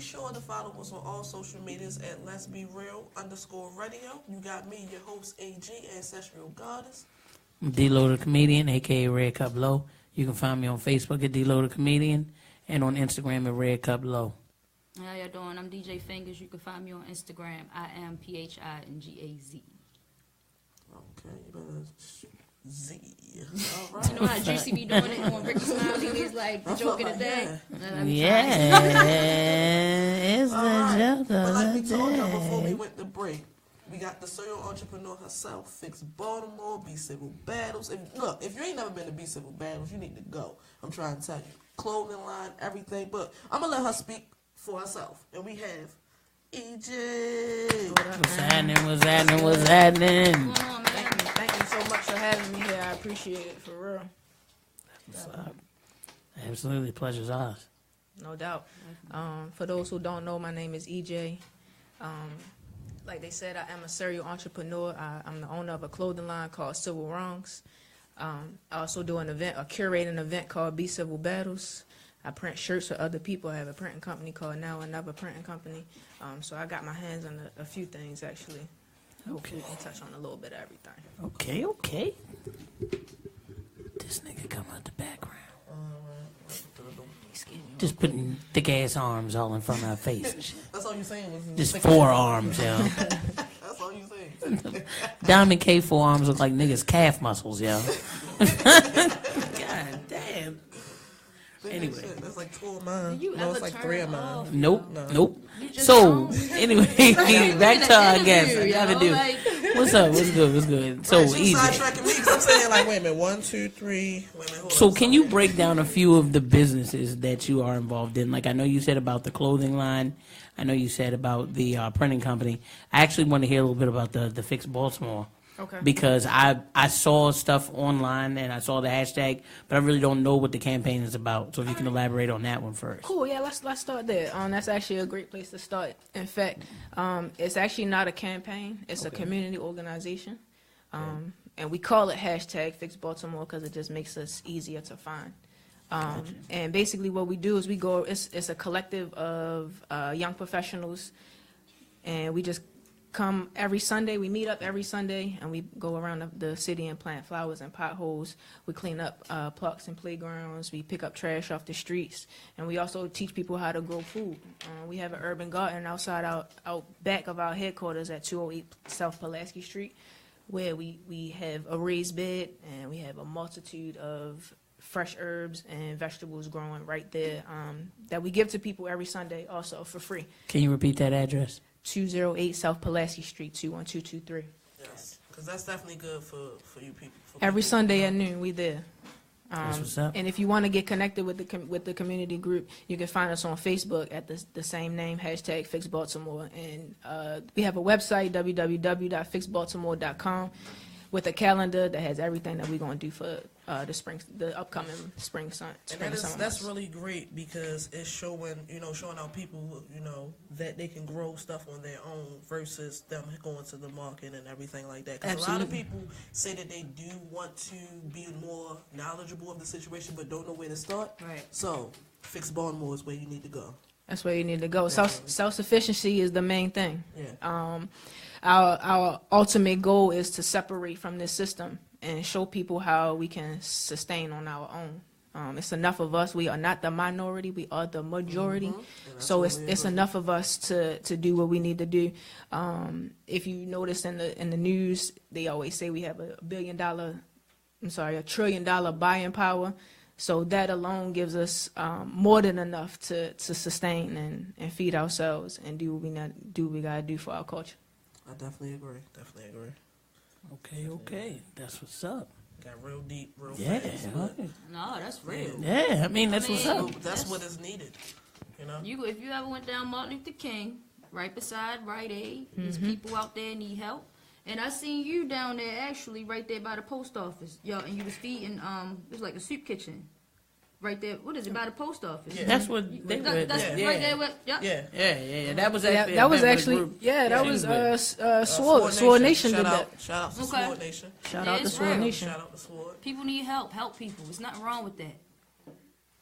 sure to follow us on all social medias at Lez'B Real _radio. You got me, your host, AG, Ancestral Goddess. D-Lo the Comedian, a.k.a. Red Cup Low. You can find me on Facebook at D-Lo the Comedian and on Instagram at Red Cup Low. How y'all doing? I'm DJ Fingers. You can find me on Instagram. I am PHINGAZ. Okay, you better Z. All right. You know how Juicy be doing it on Ricky Smiley? He's like the joke of the day. Yeah, it's the joke of the day. But like we told y'all before we went to break, we got the serial entrepreneur herself, Fix Baltimore, Be Civil Battles. If you ain't never been to Be Civil Battles, you need to go. I'm trying to tell you. Clothing line, everything. But I'm going to let her speak for herself. And we have Ejay. What's happening? What's happening? What's happening? What's going on, man? Thank you so much for having me here. I appreciate it, for real. What's up? Absolutely, pleasure's ours. No doubt. For those who don't know, my name is Ejay. Like they said, I am a serial entrepreneur. I'm the owner of a clothing line called Civil Wrongs. I also do curate an event called Be Civil Battles. I print shirts for other people. I have a printing company called Now Another Printing Company. So I got my hands on a few things, actually. Hopefully we can touch on a little bit of everything. Okay. This nigga come out the background. Just putting thick ass arms all in front of our face and shit. That's all you saying? Just forearms, yo. That's all you saying? Diamond K forearms look like niggas' calf muscles, yo. God damn. Anyway. That's like 2 of mine. No, it's like 3 of mine. Nope. So, anyway, back to our guest. I gotta do. What's up? What's good? So, easy. Sidetracking me because I'm saying, like, wait a minute, 1, 2, 3. Wait a minute, So, can you break down a few of the businesses that you are involved in? Like, I know you said about the clothing line. I know you said about the printing company. I actually want to hear a little bit about the Fix Baltimore. Okay. Because I saw stuff online and I saw the hashtag, but I really don't know what the campaign is about. So if you can elaborate on that one first. Cool. Yeah, let's start there. That's actually a great place to start. In fact, it's actually not a campaign. It's a community organization. And we call it hashtag Fix Baltimore because it just makes us easier to find. And basically what we do is it's a collective of young professionals, and we just come every Sunday. We meet up every Sunday, and we go around the city and plant flowers and potholes. We clean up parks and playgrounds. We pick up trash off the streets, and we also teach people how to grow food. We have an urban garden out back of our headquarters at 208 South Pulaski Street, where we have a raised bed, and we have a multitude of fresh herbs and vegetables growing right there that we give to people every Sunday also for free. Can you repeat that address? 208 South Pulaski Street, 21223. Yes, because that's definitely good for you people. Every Sunday at noon, we there. That's what's up. And if you want to get connected with the community group, you can find us on Facebook at the same name, hashtag Fix Baltimore. And we have a website, www.fixbaltimore.com, with a calendar that has everything that we're going to do for the upcoming spring summer. And that's really great because it's showing out people, that they can grow stuff on their own versus them going to the market and everything like that. Because a lot of people say that they do want to be more knowledgeable of the situation but don't know where to start. Right. So, Fix Baltimore is where you need to go. That's where you need to go. Self-sufficiency is the main thing. Yeah. Our ultimate goal is to separate from this system and show people how we can sustain on our own. It's enough of us. We are not the minority. We are the majority. Mm-hmm. So it's enough of us to do what we need to do. If you notice in the news, they always say we have a $1 trillion buying power. So that alone gives us more than enough to sustain and feed ourselves and do what we gotta do for our culture. I definitely agree. Okay. That's what's up. Got real deep, real fast. No, that's real. Yeah, that's what's up. That's what is needed. If you ever went down Martin Luther King, right beside Rite Aid, there's people out there need help. And I seen you down there actually right there by the post office. And you was feeding it was like a soup kitchen. Right there, what is it, by the post office? Yeah. That's what they were. That's right there. Yeah. That was actually. That was Sword Nation did that. Shout out to Sword Nation. Shout out to Sword Nation. Shout out to Sword. People need help. Help people. There's nothing wrong with that.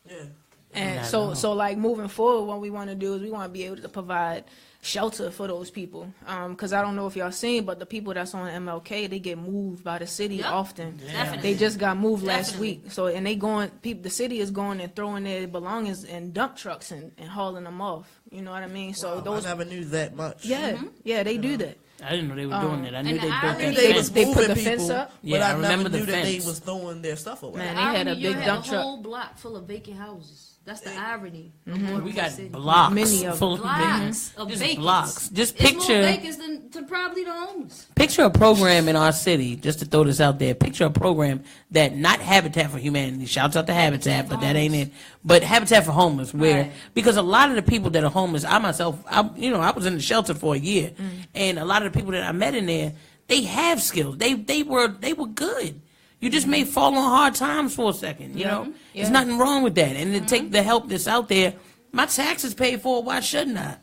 Yeah. And so like moving forward, what we want to do is we want to be able to provide shelter for those people. Because I don't know if y'all seen, but the people that's on MLK, they get moved by the city often. Definitely. They just got moved last week. So, and the city is going and throwing their belongings in dump trucks and hauling them off. You know what I mean? So I never knew that much. Yeah, they do that. I didn't know they were doing that. I knew they built I knew that they fence. was They put moving the people, fence up? Yeah, but I I remember never the knew that they fence. was throwing their stuff away. Man, they had a big dump a truck. whole block full of vacant houses. That's the irony. We got blocks Many of full blocks of just vacants. blocks. Just It's more picture vacants than probably the homeless. picture a program in our city. Just to throw this out there, picture a program that not Habitat for Humanity. Shouts out to Habitat, but that ain't it. But Habitat for Homeless, where Right. because a lot of the people that are homeless, I myself, I was in the shelter for a year, and a lot of the people that I met in there, they have skills. They were good. You just may fall on hard times for a second, you know? Yeah. There's nothing wrong with that. And to take the help that's out there, my taxes paid for, why shouldn't I?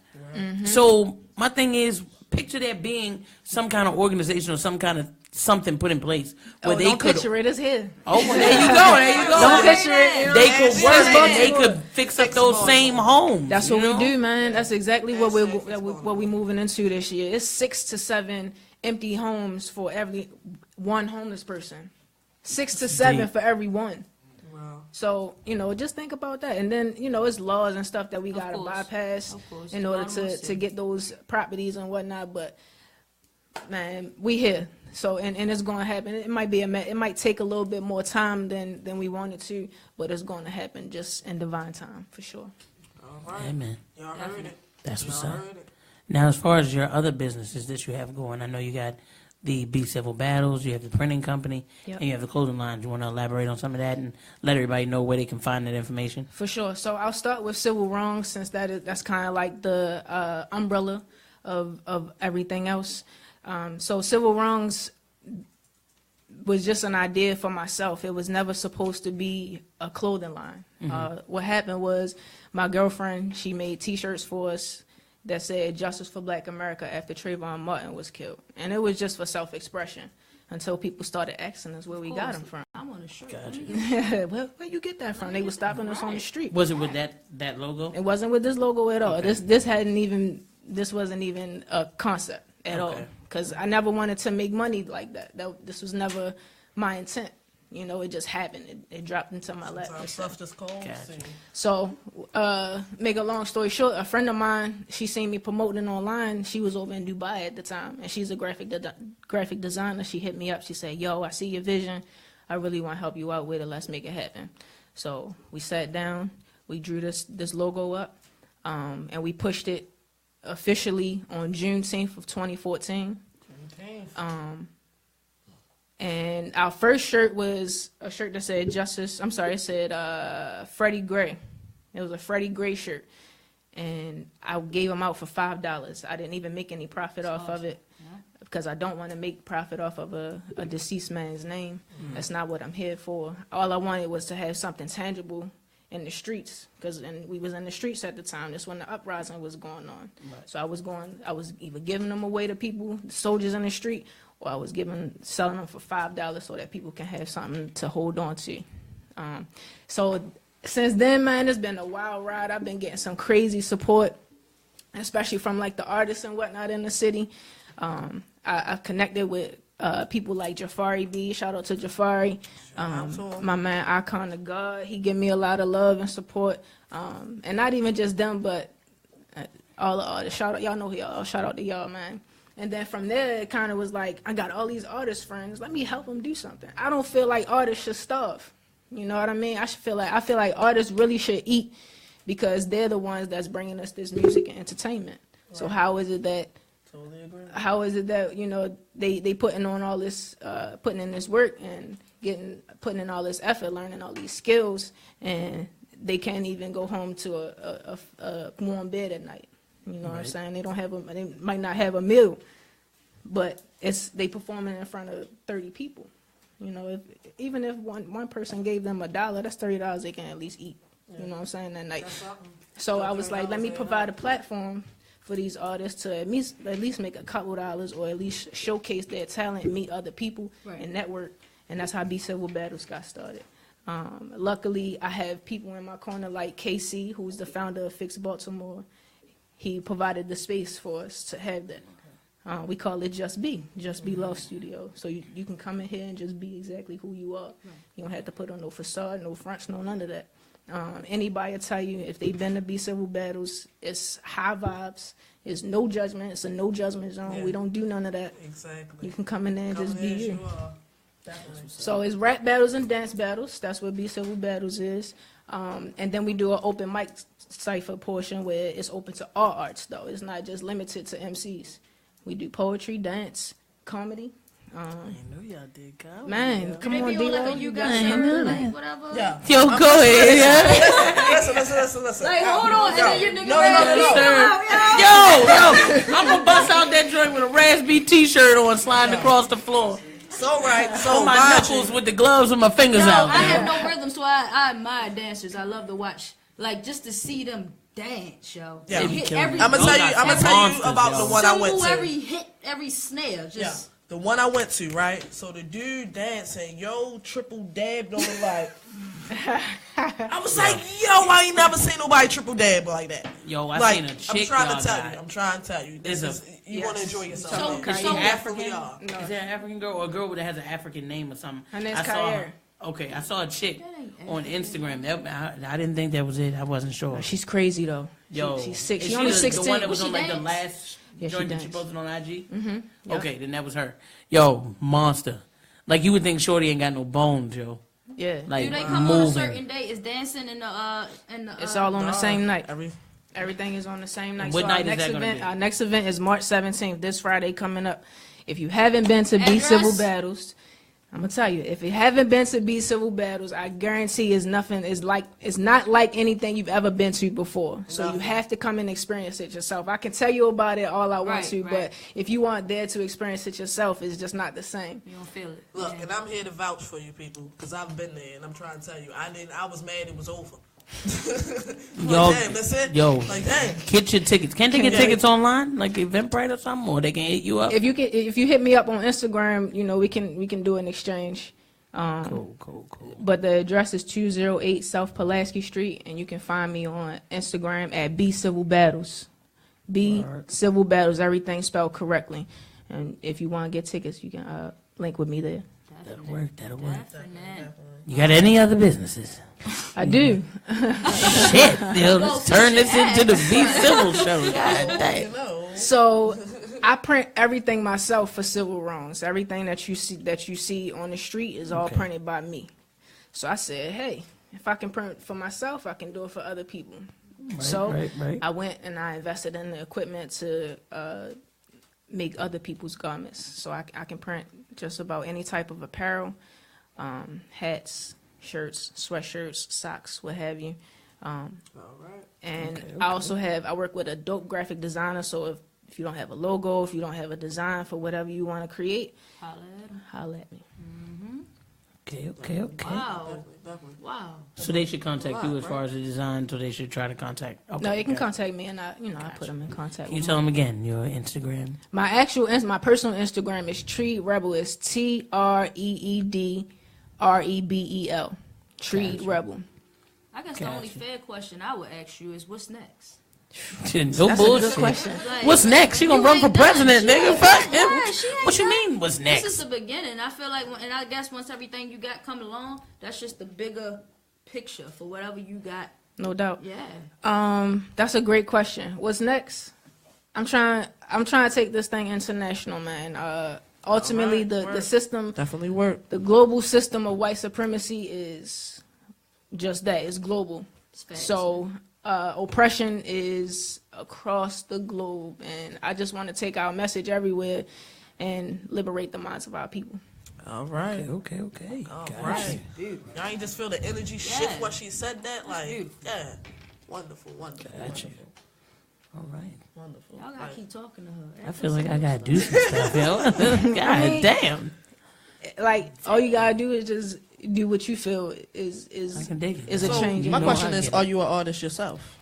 So my thing is, picture there being some kind of organization or some kind of something put in place where they don't could. picture it as here. Oh, well, there you go. There you go. Don't picture it. You know? They could work Yeah. and they could fix up those same homes. That's you what know? we do, man. That's exactly what That's we're moving into this year. It's 6 to 7 empty homes for every one homeless person. 6 to 7 deep. for every one. Wow. So, just think about that. And then, it's laws and stuff that we got to course. bypass Of course. in order Almost to get those properties and whatnot. But, man, we here. So, and it's going to happen. It might take a little bit more time than we wanted to, but it's going to happen just in divine time, for sure. All right. Amen. Y'all heard it. That's what's Y'all up. heard it. Now, as far as your other businesses that you have going, I know you got the Be Civil Battles, you have the printing company, Yep. and you have the clothing line. Do you want to elaborate on some of that and let everybody know where they can find that information? For sure. So I'll start with Civil Wrongs, since that's kind of like the umbrella of everything else. So Civil Wrongs was just an idea for myself. It was never supposed to be a clothing line. What happened was my girlfriend, she made T-shirts for us that said "Justice for Black America" after Trayvon Martin was killed, and it was just for self-expression. Until people started asking us where we got them from. I'm on a shirt. Gotcha. Where you get that from? They were stopping us on the street. Was it with that logo? It wasn't with this logo at all. Okay. This wasn't even a concept at all. Because I never wanted to make money like that. This was never my intent. It just happened. It dropped into my lap. Sometimes stuff just calls. Gotcha. So, make a long story short, a friend of mine, she seen me promoting online. She was over in Dubai at the time, and she's a graphic designer. She hit me up. She said, "Yo, I see your vision. I really want to help you out with it. Let's make it happen." So we sat down. We drew this logo up, and we pushed it officially on June 10th of 2014. Okay. And our first shirt was a shirt that said it said Freddie Gray. It was a Freddie Gray shirt. And I gave them out for $5. I didn't even make any profit off of it because I don't want to make profit off of a deceased man's name. That's not what I'm here for. All I wanted was to have something tangible in the streets, because we was in the streets at the time. That's when the uprising was going on. So I was either giving them away to people, soldiers in the street, or I was selling them for $5 so that people can have something to hold on to. So since then, man, it's been a wild ride. I've been getting some crazy support, especially from like the artists and whatnot in the city. I've connected with people like Jafari B. Shout out to Jafari. My man Icon of God. He give me a lot of love and support. And not even just them, but all the artists. Shout out, y'all know y'all. Shout out to y'all, man. And then from there, it kind of was like, I got all these artist friends. Let me help them do something. I don't feel like artists should starve. You know what I mean? I feel like artists really should eat, because they're the ones that's bringing us this music and entertainment. Right. So how is it that? Totally agree. How is it that they putting on all this, putting in this work and putting in all this effort, learning all these skills, and they can't even go home to a warm bed at night? You know what I'm saying? They might not have a meal, but they performing in front of 30 people. Even if one person gave them $1, that's $30 they can at least eat. Yeah. You know what I'm saying, that night. So I was like, let me provide a platform for these artists to at least make a couple dollars, or at least showcase their talent, meet other people, and network. And that's how Be Civil Battles got started. Luckily, I have people in my corner like KC, who's the founder of Fix Baltimore. He provided the space for us to have that. We call it Just Be Love Studio. So you can come in here and just be exactly who you are. You don't have to put on no facade, no fronts, no none of that. Anybody will tell you if they've been to Be Civil Battles, it's high vibes. It's no judgment. It's a no judgment zone. Yeah. We don't do none of that. Exactly. You can come in there and just be you. So it's rap battles and dance battles. That's what Be Civil Battles is. And then we do an open mic cipher portion where it's open to all arts, though. It's not just limited to MCs. We do poetry, dance, comedy. I know y'all did comedy. Man, come on, D-Lo. D-Lo. You got like whatever. Yeah. Yo, go ahead. Yeah. Listen. Like, hold on, and then your nigga No. Yo, I'm gonna bust out that joint with a Raspy t-shirt on, sliding across the floor. So on my knuckles with the gloves with my fingers out. I have no rhythm, so I admire dancers. I love to watch, like, just to see them dance, yo. Yeah. They hit I'm I'm gonna tell you about the one I went to. Every hit, every snare, just. The one I went to, right? So the dude dancing, yo, triple dabbed on the like. I was like, yo, I ain't never seen nobody triple dab like that. Yo, I like, seen a chick. I'm trying to tell you. You want to enjoy yourself. Is she African? No. Is that an African girl or a girl that has an African name or something? Her name's Kair. Okay, I saw a chick on Instagram. I didn't think that was it. I wasn't sure. She's crazy, though. Yo, she's sick. She's She's only 16. The one that was on like the last joint that she posted on IG? Mm-hmm. Okay, then that was her. Yo, monster. Like, you would think Shorty ain't got no bones, yo. Yeah. Like, do they come on a certain day? Is dancing in the It's all on the same night. Everything is on the same night. What night is that gonna be? Our next event is March 17th, this Friday coming up. If you haven't been to Be Civil Battles, I'm gonna tell you, if you haven't been to Be Civil Battles, I guarantee it's not like anything you've ever been to before. So you have to come and experience it yourself. I can tell you about it all I want to, but if you aren't there to experience it yourself, it's just not the same. You don't feel it. Look, and I'm here to vouch for you people, because I've been there, and I'm trying to tell you, I was mad it was over. Yo, damn, that's it? Yo, like, dang. Get your tickets. Can't they get tickets online, like Eventbrite or something, or they can hit you up? If you hit me up on Instagram, we can do an exchange. Cool. But the address is 208 South Pulaski Street, and you can find me on Instagram at Be Civil Battles. Civil Battles, everything spelled correctly. And if you want to get tickets, you can link with me there. That'll work. You got any other businesses? I do. Shit, let's turn this into the Be Civil show. God damn. So I print everything myself for civil wrongs. Everything that you see on the street is all printed by me. So I said, hey, if I can print for myself, I can do it for other people. Right. I went and I invested in the equipment to make other people's garments. So I can print just about any type of apparel, hats, shirts, sweatshirts, socks, what have you. All right. And I also I work with a dope graphic designer, so if you don't have a logo, if you don't have a design for whatever you want to create, holla at me. Okay. Wow. Definitely. Wow. So they should contact you as far as the design, so they should try to contact. Okay, No, you can contact me, and I put them in contact. Can you tell them again your Instagram? My personal Instagram is Treedrebel. It's TreedRebel. Treedrebel. I guess the only fair question I would ask you is, what's next? No That's a bullshit. good question. Like, What's next? She gonna run for president, nigga? Fuck him. What you mean? What's next? This is the beginning. I feel like, and I guess once everything you got come along, that's just the bigger picture for whatever you got. No doubt. Yeah. That's a great question. What's next? I'm trying to take this thing international, man. Ultimately, the system Definitely work. The global system of white supremacy is just that. It's global. So oppression is across the globe, and I just want to take our message everywhere and liberate the minds of our people. All right. Okay. All right. Y'all ain't just feel the energy shift when she said that? Like, yeah. Wonderful. Gotcha. All right. Wonderful. Y'all gotta keep talking to her. I feel like I gotta do some stuff, yo. God damn. Like, all you gotta do is just do what you feel is I can dig it. is a So, change. my question is, are you an artist yourself?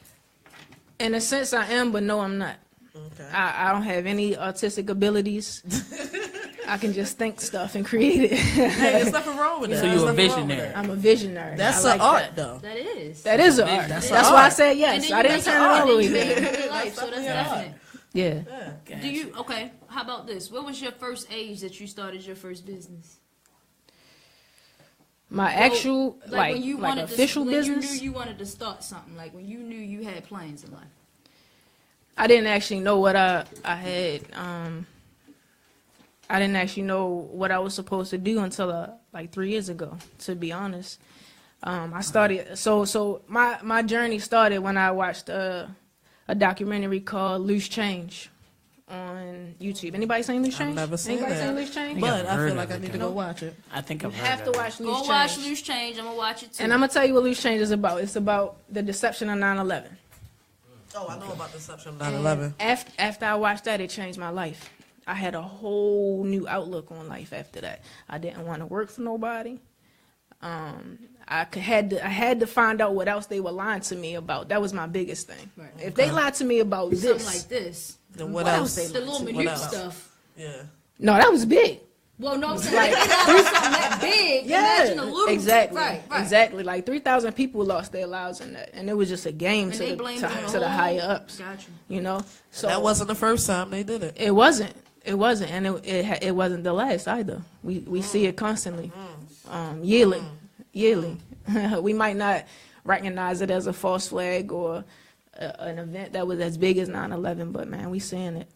In a sense, I am, but no, I'm not. Okay. I don't have any artistic abilities. I can just think stuff and create it. Hey, there's nothing wrong with that. So you're a visionary. I'm a visionary. That's I an like art, that. though. That is. That is an art. That's That's an why I art. said yes. I didn't turn it all the way down. Life, so that's definite. Yeah. Gotcha. Do you okay? How about this? What was your first age that you started your first business? My actual like official when business. you knew you wanted to start something, like when you knew you had plans in life. I didn't actually know what I had. I didn't actually know what I was supposed to do until like 3 years ago. To be honest, I started. So my journey started when I watched a documentary called Loose Change on YouTube. Anybody seen Loose Change? I've never seen Anybody that. seen Loose Change? But I heard feel like of I it, need to though. go watch it. I think You I've have heard to of it. watch Loose Go Change. watch Loose Change. I'm gonna watch it too. And I'm gonna tell you what Loose Change is about. It's about the deception of 9/11. Oh, I know about the Deception of 9/11. After I watched that, it changed my life. I had a whole new outlook on life after that. I didn't want to work for nobody. I had to find out what else they were lying to me about. That was my biggest thing. Right. If they lied to me about something this, like this. Then what What else? else The little What minute else? stuff. Yeah. no, that was big. Well, no, I'm saying like, something that big. Imagine a little. exactly, Right. exactly. Like 3,000 people lost their lives in that, and it was just a game And to they the, blamed to, it on to the whole- higher ups. Gotcha. You know, so That wasn't the first time they did it. It wasn't. It wasn't, and it wasn't the last either. We see it constantly, yearly. We might not recognize it as a false flag or an event that was as big as 9/11, but man, we seeing it.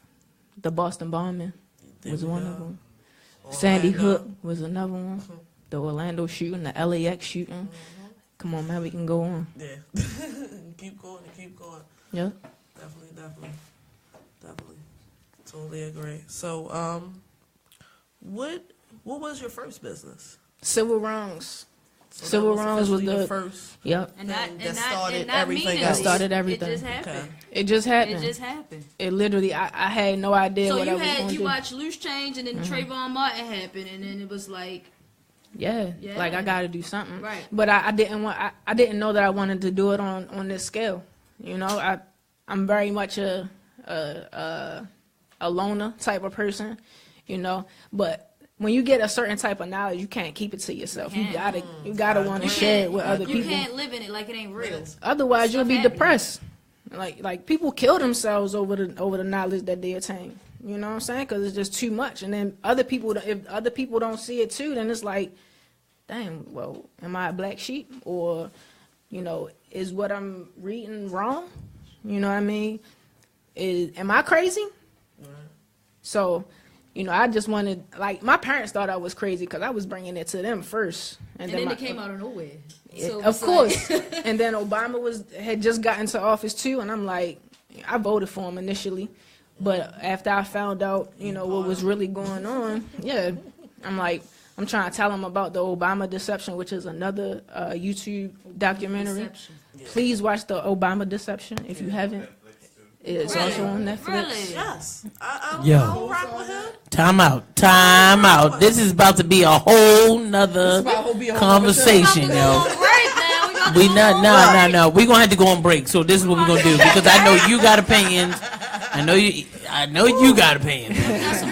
The Boston bombing was one of them. Sandy Hook was another one. The Orlando shooting, the LAX shooting. Come on, man, we can go on. Yeah. Keep going and keep going. Yeah. Definitely. Totally agree. So, what was your first business? Civil wrongs. So Civil that wrongs was officially the first. Yep. And that That and started and not everything meaning else. it. That started everything. It just happened. Okay. It just happened. It just happened. It literally, I had no idea So what I was going to you do. watched Loose Change, and then Trayvon Martin happened, and then it was like, Yeah, Yeah. like I got to do something. Right. But I didn't know that I wanted to do it on this scale. You know, I'm very much a loner type of person. You know, but when you get a certain type of knowledge, you can't keep it to yourself. You gotta want to share it with other you people. can't live in it like it ain't real. Otherwise, you'll Stuff be happen. depressed. Like people kill themselves over the knowledge that they attain. You know what I'm saying? Because it's just too much. And then if other people don't see it too, then it's like, dang, well, am I a black sheep? Or, you know, is what I'm reading wrong? You know what I mean? Am I crazy? So, you know, I just wanted, like, my parents thought I was crazy because I was bringing it to them first. And then it came out of nowhere. So Of it's course. like- And then Obama had just gotten to office too, and I'm like, I voted for him initially, but after I found out, you know, what was really going on, yeah, I'm like, I'm trying to tell him about the Obama Deception, which is another YouTube documentary. Deception. Please watch the Obama Deception if you haven't. It's also on Netflix. Really? Yes. Yo. I don't rock with him. Time out. This is about to be a whole nother conversation, We yo. on break now. We got to We go not on break. no. We gonna have to go on break. So this is what we're gonna do because I know you got opinions. I know you got opinions.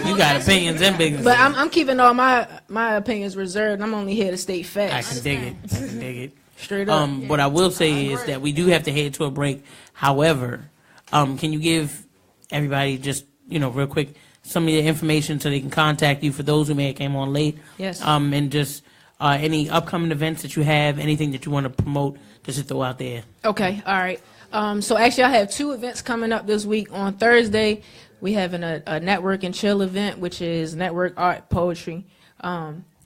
You got opinions and business. But I'm keeping all my opinions reserved. I'm only here to state I facts. can dig it. Straight up. What I will say is that we do have to head to a break. However, can you give everybody just, you know, real quick, some of your information so they can contact you for those who may have came on late? Yes. And just any upcoming events that you have, anything that you want to promote, just to throw out there. Okay, all right. So actually, I have 2 events coming up this week. On Thursday, we have a network and chill event, which is Network Art Poetry.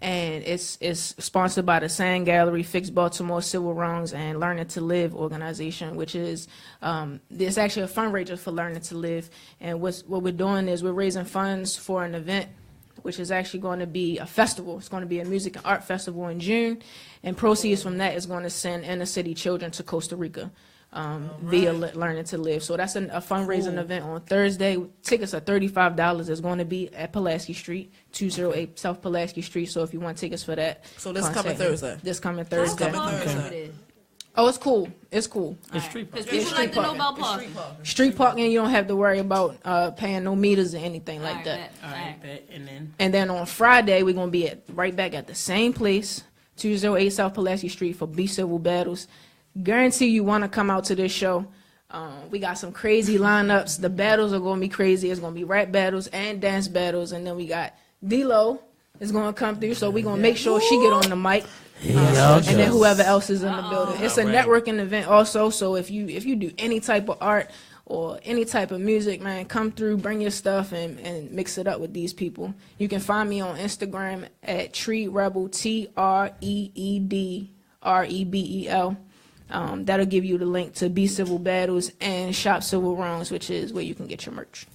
And it's sponsored by the Sand Gallery, Fix Baltimore Civil Wrongs, and Learning to Live organization, which is it's actually a fundraiser for Learning to Live. And what we're doing is we're raising funds for an event, which is actually going to be a festival. It's going to be a music and art festival in June, and proceeds from that is going to send inner city children to Costa Rica. Via Learning to Live. So that's a fundraising event on Thursday. Tickets are $35. It's going to be at Pulaski Street, 208 South Pulaski Street. So if you want tickets for that, So this contact coming me. Thursday? This coming How Thursday. coming far is Thursday. it? Oh, it's cool. It's cool. It's street Because parking. people like to know about It's parking. street parking. Street parking, you don't have to worry about paying no meters or anything like that. All right, bet. And then And then on Friday, we're gonna be right back at the same place, 208 South Pulaski Street for Be Civil Battles. Guarantee you want to come out to this show. We got some crazy lineups. The battles are gonna be crazy. It's gonna be rap battles and dance battles, and then we got D-Lo is gonna come through. So we're gonna make sure she get on the mic. And then whoever else is in the building. It's a networking event also. So if you do any type of art or any type of music, man, come through, bring your stuff and mix it up with these people. You can find me on Instagram at Treedrebel, Treedrebel. That'll give you the link to Be Civil Battles and Shop Civil Wrongs, which is where you can get your merch.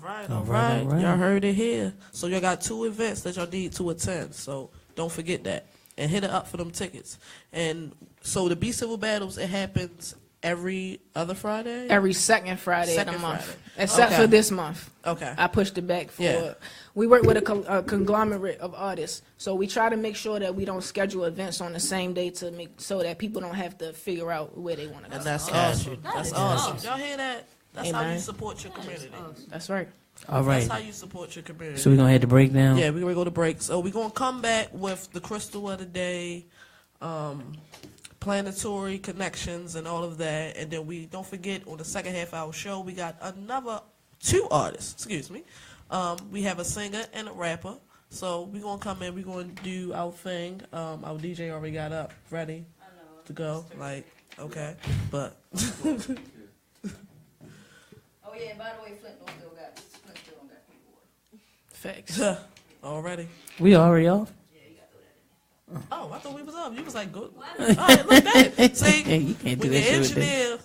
All right. Y'all heard it here. So y'all got 2 events that y'all need to attend. So don't forget that. And hit it up for them tickets. And so the Be Civil Battles, it happens every other Friday? Every second Friday of Second the month. Friday. Except Okay. for this month. Okay. I pushed it back for. Yeah. We work with a conglomerate of artists, so we try to make sure that we don't schedule events on the same day to make so that people don't have to figure out where they want to go. And that's Gotcha. awesome. That's is awesome. awesome. Y'all hear that? That's Hey, how you man. support your community. That's right. all right. That's how you support your community. So we're gonna head to break now. Yeah, we're gonna go to break. So we're gonna come back with the crystal of the day, planetary connections, and all of that. And then we don't forget on the second half of our show, we got another 2 artists. Excuse me. We have a singer and a rapper. So we're gonna come in. We're gonna do our thing. Our DJ already got up, ready to go. Like, okay, but. Oh yeah, by the way, Flint still don't got paperwork. Facts. Already. We already off. Oh, I thought we was up. You was like, good. All right, look at that. See, Hey, you can't do when that your shit with engineer